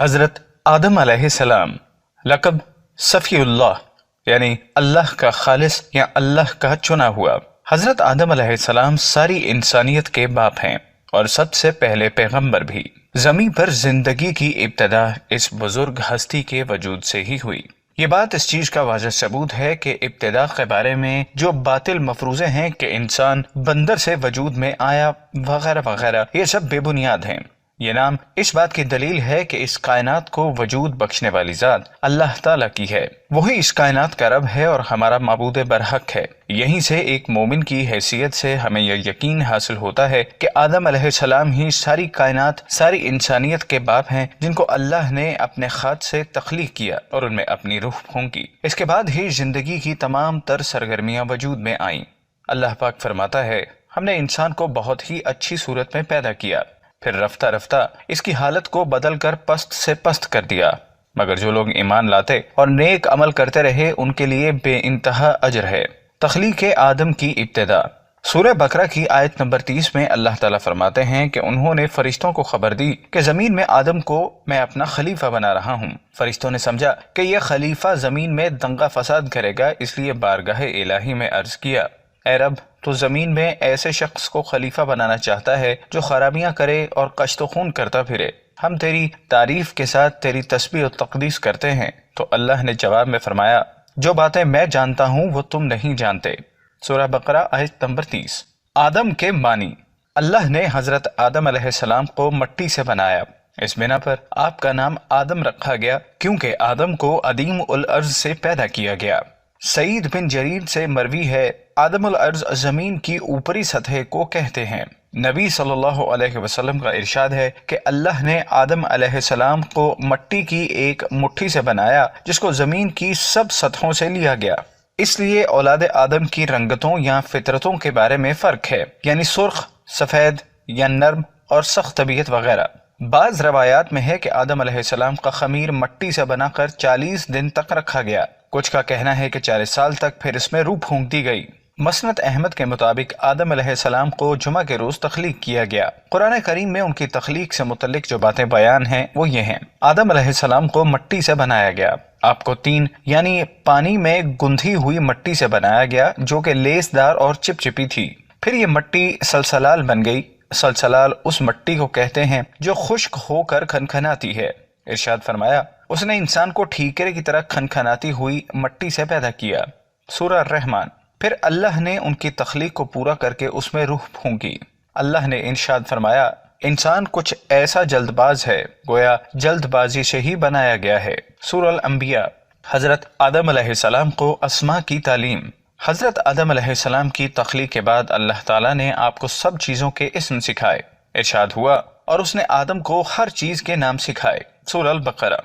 حضرت آدم علیہ السلام لقب صفی اللہ یعنی اللہ کا خالص یا اللہ کا چنا ہوا۔ حضرت آدم علیہ السلام ساری انسانیت کے باپ ہیں اور سب سے پہلے پیغمبر بھی۔ زمین پر زندگی کی ابتدا اس بزرگ ہستی کے وجود سے ہی ہوئی۔ یہ بات اس چیز کا واضح ثبوت ہے کہ ابتدا کے بارے میں جو باطل مفروضے ہیں کہ انسان بندر سے وجود میں آیا وغیرہ وغیرہ، یہ سب بے بنیاد ہیں۔ یہ نام اس بات کی دلیل ہے کہ اس کائنات کو وجود بخشنے والی ذات اللہ تعالیٰ کی ہے۔ وہی اس کائنات کا رب ہے اور ہمارا معبود برحق ہے۔ یہیں سے ایک مومن کی حیثیت سے ہمیں یہ یقین حاصل ہوتا ہے کہ آدم علیہ السلام ہی ساری کائنات، ساری انسانیت کے باپ ہیں، جن کو اللہ نے اپنے خاک سے تخلیق کیا اور ان میں اپنی روح پھونکی۔ اس کے بعد ہی زندگی کی تمام تر سرگرمیاں وجود میں آئیں۔ اللہ پاک فرماتا ہے، ہم نے انسان کو بہت ہی اچھی صورت میں پیدا کیا، پھر رفتہ رفتہ اس کی حالت کو بدل کر پست سے پست کر دیا، مگر جو لوگ ایمان لاتے اور نیک عمل کرتے رہے ان کے لیے بے انتہا اجر ہے۔ تخلیق آدم کی ابتدا۔ سورہ بقرہ کی آیت نمبر 30 میں اللہ تعالیٰ فرماتے ہیں کہ انہوں نے فرشتوں کو خبر دی کہ زمین میں آدم کو میں اپنا خلیفہ بنا رہا ہوں۔ فرشتوں نے سمجھا کہ یہ خلیفہ زمین میں دنگا فساد کرے گا، اس لیے بارگاہ الہی میں عرض کیا، اے رب، تو زمین میں ایسے شخص کو خلیفہ بنانا چاہتا ہے جو خرابیاں کرے اور کشت و خون کرتا پھرے۔ ہم تیری تعریف کے ساتھ تیری تسبیح و تقدیس کرتے ہیں۔ تو اللہ نے جواب میں فرمایا، جو باتیں میں جانتا ہوں وہ تم نہیں جانتے۔ سورہ بقرہ آیت نمبر 30۔ آدم کے معنی۔ اللہ نے حضرت آدم علیہ السلام کو مٹی سے بنایا۔ اس بنا پر آپ کا نام آدم رکھا گیا کیونکہ آدم کو عدیم الارض سے پیدا کیا گیا۔ سعید بن جریر سے مروی ہے، آدم الارض زمین کی اوپری سطح کو کہتے ہیں۔ نبی صلی اللہ علیہ وسلم کا ارشاد ہے کہ اللہ نے آدم علیہ السلام کو مٹی کی ایک مٹھی سے بنایا جس کو زمین کی سب سطحوں سے لیا گیا۔ اس لیے اولاد آدم کی رنگتوں یا فطرتوں کے بارے میں فرق ہے، یعنی سرخ، سفید یا نرم اور سخت طبیعت وغیرہ۔ بعض روایات میں ہے کہ آدم علیہ السلام کا خمیر مٹی سے بنا کر 40 دن تک رکھا گیا۔ کچھ کا کہنا ہے کہ 40 سال تک، پھر اس میں روح پھونک دی گئی۔ مسند احمد کے مطابق آدم علیہ السلام کو جمعہ کے روز تخلیق کیا گیا۔ قرآن کریم میں ان کی تخلیق سے متعلق جو باتیں بیان ہیں وہ یہ ہیں، آدم علیہ السلام کو مٹی سے بنایا گیا، آپ کو تین یعنی پانی میں گندھی ہوئی مٹی سے بنایا گیا جو کہ لیس دار اور چپچپی تھی، پھر یہ مٹی سلسلال بن گئی۔ سلسلال اس مٹی کو کہتے ہیں جو خشک ہو کر کھنکھناتی ہے۔ ارشاد فرمایا، اس نے انسان کو ٹھیکرے کی طرح کھنکھناتی ہوئی مٹی سے پیدا کیا۔ سورہ الرحمن۔ پھر اللہ نے ان کی تخلیق کو پورا کر کے اس میں روح پھونکی۔ اللہ نے ارشاد فرمایا، انسان کچھ ایسا جلد باز ہے گویا جلد بازی سے ہی بنایا گیا ہے۔ سورہ الانبیاء۔ حضرت آدم علیہ السلام کو اسماء کی تعلیم۔ حضرت آدم علیہ السلام کی تخلیق کے بعد اللہ تعالیٰ نے آپ کو سب چیزوں کے اسم سکھائے۔ ارشاد ہوا، اور اس نے آدم کو ہر چیز کے نام سکھائے۔ سورہ البقرہ۔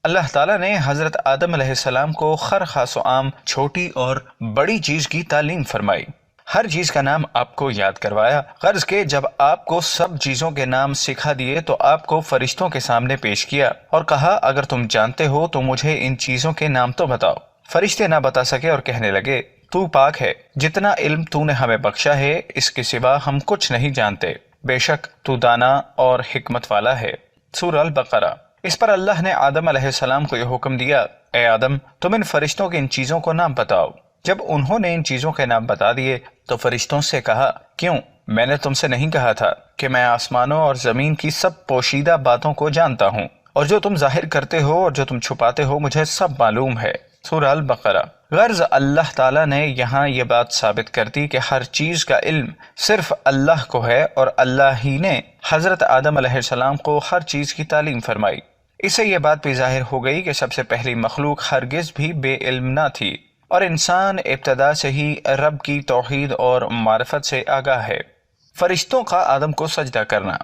اللہ تعالیٰ نے حضرت آدم علیہ السلام کو ہر خاص و عام، چھوٹی اور بڑی چیز کی تعلیم فرمائی۔ ہر چیز کا نام آپ کو یاد کروایا، غرض کہ جب آپ کو سب چیزوں کے نام سکھا دیے تو آپ کو فرشتوں کے سامنے پیش کیا اور کہا، اگر تم جانتے ہو تو مجھے ان چیزوں کے نام تو بتاؤ۔ فرشتے نہ بتا سکے اور کہنے لگے، تو پاک ہے، جتنا علم تو نے ہمیں بخشا ہے اس کے سوا ہم کچھ نہیں جانتے، بے شک تو دانا اور حکمت والا ہے۔ سورہ البقرہ۔ اس پر اللہ نے آدم علیہ السلام کو یہ حکم دیا، اے آدم، تم ان فرشتوں کے ان چیزوں کو نام بتاؤ۔ جب انہوں نے ان چیزوں کے نام بتا دیے تو فرشتوں سے کہا، کیوں؟ میں نے تم سے نہیں کہا تھا کہ میں آسمانوں اور زمین کی سب پوشیدہ باتوں کو جانتا ہوں، اور جو تم ظاہر کرتے ہو اور جو تم چھپاتے ہو مجھے سب معلوم ہے۔ سورہ البقرہ۔ غرض اللہ تعالیٰ نے یہاں یہ بات ثابت کر دی کہ ہر چیز کا علم صرف اللہ کو ہے اور اللہ ہی نے حضرت آدم علیہ السلام کو ہر چیز کی تعلیم فرمائی۔ اس سے یہ بات بھی ظاہر ہو گئی کہ سب سے پہلی مخلوق ہرگز بھی بے علم نہ تھی اور انسان ابتدا سے ہی رب کی توحید اور معرفت سے آگاہ ہے۔ فرشتوں کا آدم کو سجدہ کرنا۔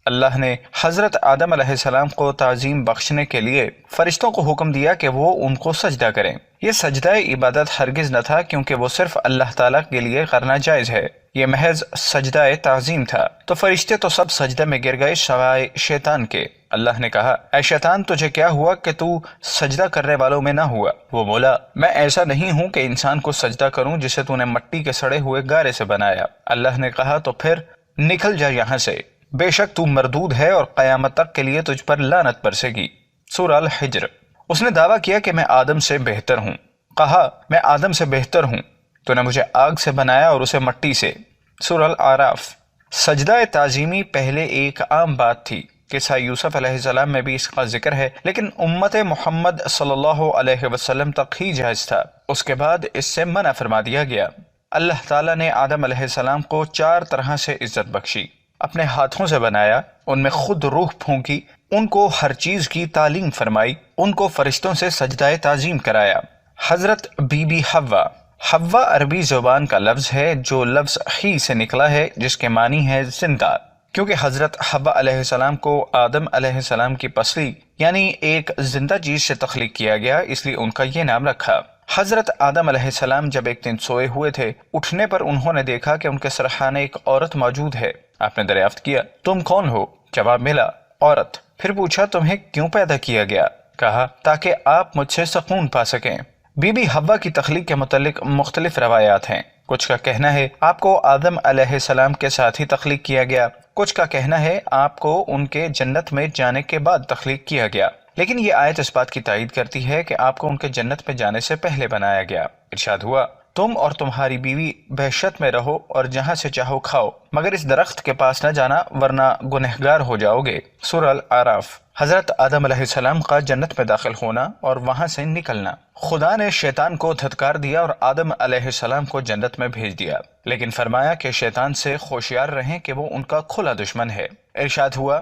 اللہ نے حضرت آدم علیہ السلام کو تعظیم بخشنے کے لیے فرشتوں کو حکم دیا کہ وہ ان کو سجدہ کریں۔ یہ سجدہ عبادت ہرگز نہ تھا کیونکہ وہ صرف اللہ تعالیٰ کے لیے کرنا جائز ہے، یہ محض سجدہ تعظیم تھا۔ تو فرشتے تو سب سجدہ میں گر گئے سوائے شیطان کے۔ اللہ نے کہا، اے شیطان، تجھے کیا ہوا کہ تو سجدہ کرنے والوں میں نہ ہوا؟ وہ بولا، میں ایسا نہیں ہوں کہ انسان کو سجدہ کروں جسے تو نے مٹی کے سڑے ہوئے گارے سے بنایا۔ اللہ نے کہا، تو پھر نکل جا یہاں سے، بے شک تو مردود ہے اور قیامت تک کے لیے تجھ پر لعنت برسے گی۔ سورہ الحجر۔ اس نے دعویٰ کیا کہ میں آدم سے بہتر ہوں، کہا میں آدم سے بہتر ہوں، تو نے مجھے آگ سے بنایا اور اسے مٹی سے۔ سورہ الاعراف۔ سجدہ تعظیمی پہلے ایک عام بات تھی، قصہ یوسف علیہ السلام میں بھی اس کا ذکر ہے، لیکن امت محمد صلی اللہ علیہ وسلم تک ہی جائز تھا، اس کے بعد اس سے منع فرما دیا گیا۔ اللہ تعالیٰ نے آدم علیہ السلام کو 4 طرح سے عزت بخشی، اپنے ہاتھوں سے بنایا، ان میں خود روح پھونکی، ان کو ہر چیز کی تعلیم فرمائی، ان کو فرشتوں سے سجدہ تعظیم کرایا۔ حضرت بی بی حوا۔ حوا عربی زبان کا لفظ ہے جو لفظ ہی سے نکلا ہے، جس کے معنی ہے زندہ۔ کیونکہ حضرت حوا علیہ السلام کو آدم علیہ السلام کی پسلی یعنی ایک زندہ چیز سے تخلیق کیا گیا، اس لیے ان کا یہ نام رکھا۔ حضرت آدم علیہ السلام جب ایک دن سوئے ہوئے تھے، اٹھنے پر انہوں نے دیکھا کہ ان کے سرحانے ایک عورت موجود ہے۔ آپ نے دریافت کیا تم کون ہو؟ جواب ملا عورت۔ پھر پوچھا تمہیں کیوں پیدا کیا گیا؟ کہا تاکہ آپ مجھ سے سکون پا سکیں۔ بی بی حوا کی تخلیق کے متعلق مختلف روایات ہیں۔ کچھ کا کہنا ہے آپ کو آدم علیہ السلام کے ساتھ ہی تخلیق کیا گیا، کچھ کا کہنا ہے آپ کو ان کے جنت میں جانے کے بعد تخلیق کیا گیا، لیکن یہ آیت اس بات کی تائید کرتی ہے کہ آپ کو ان کے جنت میں جانے سے پہلے بنایا گیا۔ ارشاد ہوا تم اور تمہاری بیوی بہشت میں رہو اور جہاں سے چاہو کھاؤ، مگر اس درخت کے پاس نہ جانا ورنہ گنہگار ہو جاؤ گے۔ سورہ الاعراف۔ حضرت آدم علیہ السلام کا جنت میں داخل ہونا اور وہاں سے نکلنا۔ خدا نے شیطان کو دھتکار دیا اور آدم علیہ السلام کو جنت میں بھیج دیا، لیکن فرمایا کہ شیطان سے ہوشیار رہیں کہ وہ ان کا کھلا دشمن ہے۔ ارشاد ہوا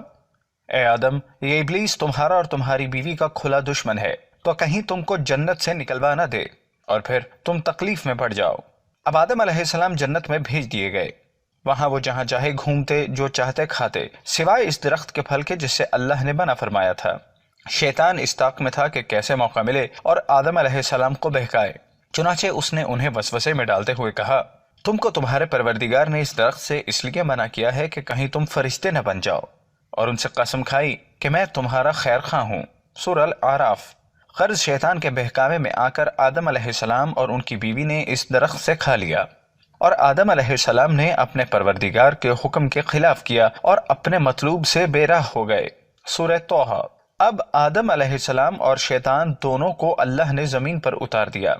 اے آدم، یہ ابلیس تمہارا اور تمہاری بیوی کا کھلا دشمن ہے، تو کہیں تم کو جنت سے نکلوا نہ دے اور پھر تم تکلیف میں پڑ جاؤ۔ اب آدم علیہ السلام جنت میں بھیج دیے گئے، وہاں وہ جہاں چاہے گھومتے، جو چاہتے کھاتے، سوائے اس درخت کے پھل کے جس سے اللہ نے منع فرمایا تھا۔ شیطان اس طاق میں تھا کہ کیسے موقع ملے اور آدم علیہ السلام کو بہکائے، چنانچہ اس نے انہیں وسوسے میں ڈالتے ہوئے کہا تم کو تمہارے پروردگار نے اس درخت سے اس لیے منع کیا ہے کہ کہیں تم فرشتے نہ بن جاؤ، اور ان سے قسم کھائی کہ میں تمہارا خیر خواہ ہوں۔ سورہ الاعراف۔ غرض شیطان کے بہکاوے میں آ کر آدم علیہ السلام اور ان کی بیوی نے اس درخت سے کھا لیا، اور آدم علیہ السلام نے اپنے پروردگار کے حکم کے خلاف کیا اور اپنے مطلوب سے بے راہ ہو گئے۔ سورہ طٰہٰ۔ اب آدم علیہ السلام اور شیطان دونوں کو اللہ نے زمین پر اتار دیا،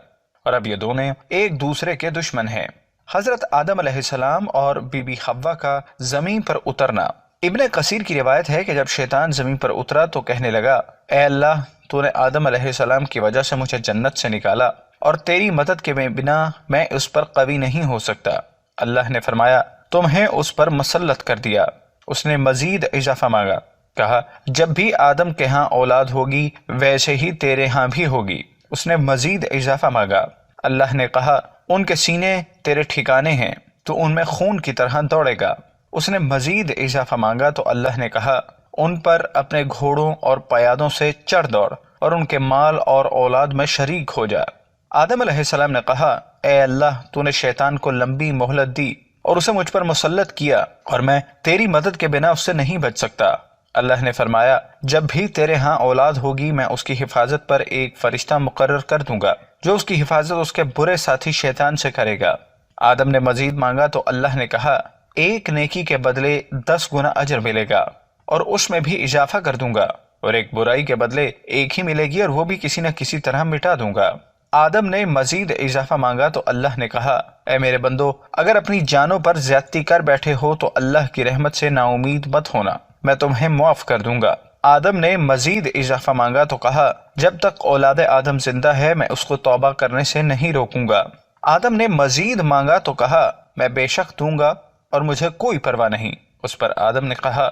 اور اب یہ دونوں ایک دوسرے کے دشمن ہیں۔ حضرت آدم علیہ السلام اور بی بی حوا کا زمین پر اترنا۔ ابن کثیر کی روایت ہے کہ جب شیطان زمین پر اترا تو کہنے لگا اے اللہ، تو نے آدم علیہ السلام کی وجہ سے مجھے جنت سے نکالا، اور تیری مدد کے بنا میں اس پر قوی نہیں ہو سکتا۔ اللہ نے فرمایا تمہیں اس پر مسلط کر دیا۔ اس نے مزید اضافہ مانگا، کہا جب بھی آدم کے ہاں اولاد ہوگی ویسے ہی تیرے ہاں بھی ہوگی۔ اس نے مزید اضافہ مانگا۔ اللہ نے کہا ان کے سینے تیرے ٹھکانے ہیں، تو ان میں خون کی طرح دوڑے گا۔ اس نے مزید اضافہ مانگا تو اللہ نے کہا ان پر اپنے گھوڑوں اور پیادوں سے چڑھ دوڑ اور ان کے مال اور اولاد میں شریک ہو جا۔ آدم علیہ السلام نے کہا اے اللہ، تو نے شیطان کو لمبی مہلت دی اور اسے مجھ پر مسلط کیا، اور میں تیری مدد کے بنا اس سے نہیں بچ سکتا۔ اللہ نے فرمایا جب بھی تیرے ہاں اولاد ہوگی میں اس کی حفاظت پر ایک فرشتہ مقرر کر دوں گا جو اس کی حفاظت اس کے برے ساتھی شیطان سے کرے گا۔ آدم نے مزید مانگا تو اللہ نے کہا ایک نیکی کے بدلے 10 گنا اجر ملے گا، اور اس میں بھی اضافہ کر دوں گا، اور ایک برائی کے بدلے ایک ہی ملے گی اور وہ بھی کسی نہ کسی طرح مٹا دوں گا۔ آدم نے مزید اضافہ مانگا تو اللہ نے کہا اے میرے بندو، اگر اپنی جانوں پر زیادتی کر بیٹھے ہو تو اللہ کی رحمت سے نا امید مت ہونا، میں تمہیں معاف کر دوں گا۔ آدم نے مزید اضافہ مانگا تو کہا جب تک اولاد آدم زندہ ہے میں اس کو توبہ کرنے سے نہیں روکوں گا۔ آدم نے مزید مانگا تو کہا میں بے شک دوں گا اور مجھے کوئی پرواہ نہیں۔ اس پر آدم نے کہا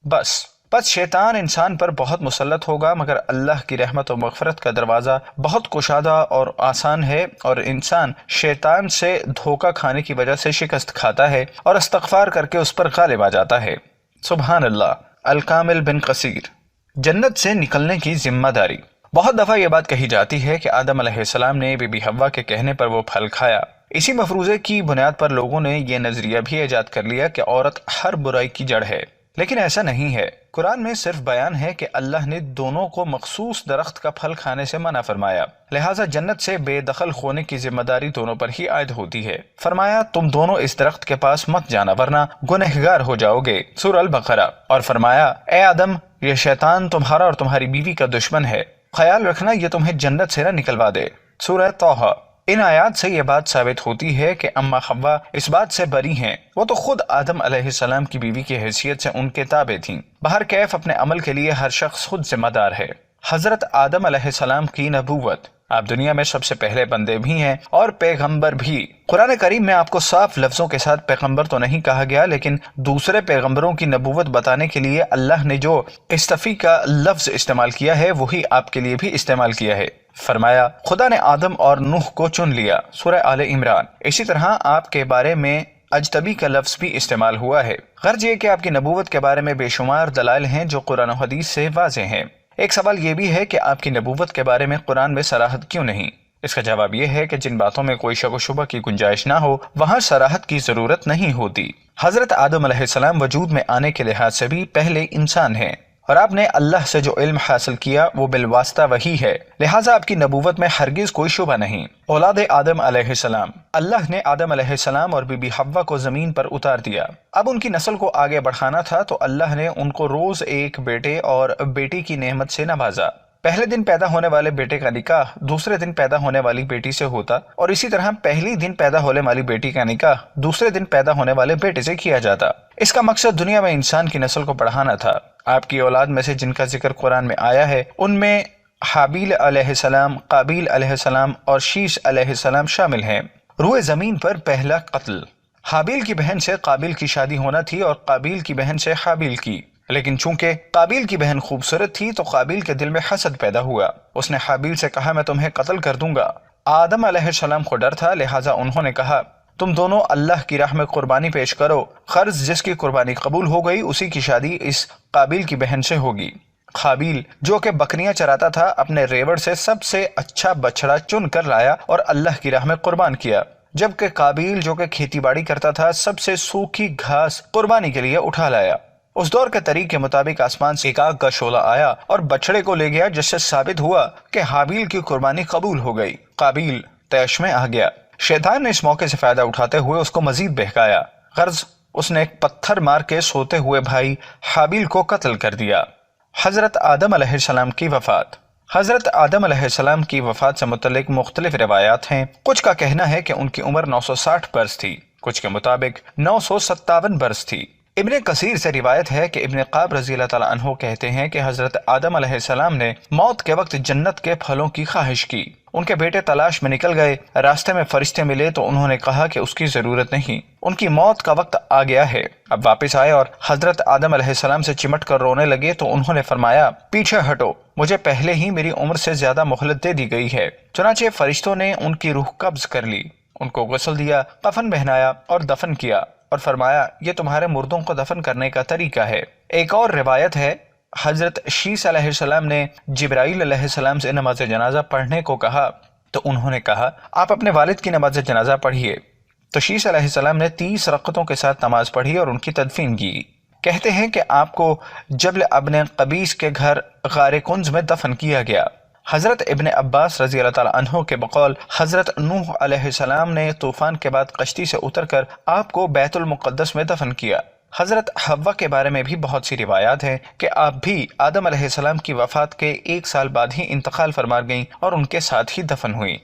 بس شیطان انسان پر بہت مسلط ہوگا، مگر اللہ کی رحمت و مغفرت کا دروازہ بہت کشادہ اور آسان ہے، اور انسان شیطان سے دھوکہ کھانے کی وجہ سے شکست کھاتا ہے اور استغفار کر کے اس پر غالب آ جاتا ہے۔ سبحان اللہ۔ الکامل بن کثیر۔ جنت سے نکلنے کی ذمہ داری۔ بہت دفعہ یہ بات کہی جاتی ہے کہ آدم علیہ السلام نے بی بی حوا کے کہنے پر وہ پھل کھایا۔ اسی مفروضے کی بنیاد پر لوگوں نے یہ نظریہ بھی ایجاد کر لیا کہ عورت ہر برائی کی جڑ ہے، لیکن ایسا نہیں ہے۔ قرآن میں صرف بیان ہے کہ اللہ نے دونوں کو مخصوص درخت کا پھل کھانے سے منع فرمایا، لہٰذا جنت سے بے دخل ہونے کی ذمہ داری دونوں پر ہی عائد ہوتی ہے۔ فرمایا تم دونوں اس درخت کے پاس مت جانا ورنہ گنہگار ہو جاؤ گے، سورہ البقرہ۔ اور فرمایا اے آدم یہ شیطان تمہارا اور تمہاری بیوی کا دشمن ہے، خیال رکھنا یہ تمہیں جنت سے نہ نکلوا دے، سورہ طٰہٰ۔ ان آیات سے یہ بات ثابت ہوتی ہے کہ اما حوا اس بات سے بری ہیں، وہ تو خود آدم علیہ السلام کی بیوی کی حیثیت سے ان کے تابع تھیں۔ بہر کیف اپنے عمل کے لیے ہر شخص خود ذمہ دار ہے۔ حضرت آدم علیہ السلام کی نبوت، آپ دنیا میں سب سے پہلے بندے بھی ہیں اور پیغمبر بھی۔ قرآن کریم میں آپ کو صاف لفظوں کے ساتھ پیغمبر تو نہیں کہا گیا، لیکن دوسرے پیغمبروں کی نبوت بتانے کے لیے اللہ نے جو استفی کا لفظ استعمال کیا ہے وہی آپ کے لیے بھی استعمال کیا ہے۔ فرمایا خدا نے آدم اور نوح کو چن لیا، سورہ آل عمران۔ اسی طرح آپ کے بارے میں اجتبی کا لفظ بھی استعمال ہوا ہے۔ غرض یہ کہ آپ کی نبوت کے بارے میں بے شمار دلائل ہیں جو قرآن و حدیث سے واضح ہیں۔ ایک سوال یہ بھی ہے کہ آپ کی نبوت کے بارے میں قرآن میں صراحت کیوں نہیں؟ اس کا جواب یہ ہے کہ جن باتوں میں کوئی شک و شبہ کی گنجائش نہ ہو وہاں صراحت کی ضرورت نہیں ہوتی۔ حضرت آدم علیہ السلام وجود میں آنے کے لحاظ سے بھی پہلے انسان ہیں، اور آپ نے اللہ سے جو علم حاصل کیا وہ بالواسطہ وہی ہے، لہٰذا آپ کی نبوت میں ہرگز کوئی شبہ نہیں۔ اولاد آدم علیہ السلام، اللہ نے آدم علیہ السلام اور بی بی حوا کو زمین پر اتار دیا۔ اب ان کی نسل کو آگے بڑھانا تھا تو اللہ نے ان کو روز ایک بیٹے اور بیٹی کی نعمت سے نوازا۔ پہلے دن پیدا ہونے والے بیٹے کا نکاح دوسرے دن پیدا ہونے والی بیٹی سے ہوتا، اور اسی طرح پہلی دن پیدا ہونے والی بیٹی کا نکاح دوسرے دن پیدا ہونے والے بیٹے سے کیا جاتا۔ اس کا مقصد دنیا میں انسان کی نسل کو بڑھانا تھا۔ آپ کی اولاد میں سے جن کا ذکر قرآن میں آیا ہے ان میں حابیل علیہ السلام، قابیل علیہ السلام اور شیش علیہ السلام شامل ہیں۔ روئے زمین پر پہلا قتل، حابیل کی بہن سے قابیل کی شادی ہونا تھی اور قابیل کی بہن سے حابیل کی، لیکن چونکہ قابیل کی بہن خوبصورت تھی تو قابیل کے دل میں حسد پیدا ہوا۔ اس نے حابیل سے کہا میں تمہیں قتل کر دوں گا۔ آدم علیہ السلام کو ڈر تھا، لہٰذا انہوں نے کہا تم دونوں اللہ کی راہ میں قربانی پیش کرو، غرض جس کی قربانی قبول ہو گئی اسی کی شادی اس قابیل کی بہن سے ہوگی۔ قابیل جو کہ بکریاں چراتا تھا اپنے ریوڑ سے سب سے اچھا بچڑا چن کر لایا اور اللہ کی راہ میں قربان کیا، جبکہ قابیل جو کہ کھیتی باڑی کرتا تھا سب سے سوکھی گھاس قربانی کے لیے اٹھا لایا۔ اس دور کے طریق کے مطابق آسمان سے ایک آگ کا شعلہ آیا اور بچڑے کو لے گیا، جس سے ثابت ہوا کہ حابیل کی قربانی قبول ہو گئی۔ قابیل طیش میں آ گیا۔ شیطان نے اس موقع سے فائدہ اٹھاتے ہوئے اس کو مزید بہکایا، غرض اس نے ایک پتھر مار کے سوتے ہوئے بھائی حابیل کو قتل کر دیا۔ حضرت آدم علیہ السلام کی وفات، حضرت آدم علیہ السلام کی وفات سے متعلق مختلف روایات ہیں۔ کچھ کا کہنا ہے کہ ان کی عمر 960 برس تھی، کچھ کے مطابق 957 برس تھی۔ ابن کثیر سے روایت ہے کہ ابن قاب رضی اللہ تعالیٰ عنہ کہتے ہیں کہ حضرت آدم علیہ السلام نے موت کے وقت جنت کے پھلوں کی خواہش کی۔ ان کے بیٹے تلاش میں نکل گئے، راستے میں فرشتے ملے تو انہوں نے کہا کہ اس کی ضرورت نہیں، ان کی موت کا وقت آ گیا ہے۔ اب واپس آئے اور حضرت آدم علیہ السلام سے چمٹ کر رونے لگے تو انہوں نے فرمایا پیچھے ہٹو، مجھے پہلے ہی میری عمر سے زیادہ مہلت دے دی گئی ہے۔ چنانچہ فرشتوں نے ان کی روح قبض کر لی، ان کو غسل دیا، کفن پہنایا اور دفن کیا، اور فرمایا یہ تمہارے مردوں کو دفن کرنے کا طریقہ ہے۔ ایک اور روایت ہے حضرت شیس علیہ السلام نے جبرائیل علیہ السلام سے نماز جنازہ پڑھنے کو کہا تو انہوں نے کہا آپ اپنے والد کی نماز جنازہ پڑھیے، تو شیس علیہ السلام نے 30 رکعتوں کے ساتھ نماز پڑھی اور ان کی تدفین کی۔ کہتے ہیں کہ آپ کو جبل ابن قبیس کے گھر غار کنز میں دفن کیا گیا۔ حضرت ابن عباس رضی اللہ تعالیٰ عنہ کے بقول حضرت نوح علیہ السلام نے طوفان کے بعد کشتی سے اتر کر آپ کو بیت المقدس میں دفن کیا۔ حضرت حوا کے بارے میں بھی بہت سی روایات ہیں کہ آپ بھی آدم علیہ السلام کی وفات کے 1 سال بعد ہی انتقال فرما گئیں اور ان کے ساتھ ہی دفن ہوئی۔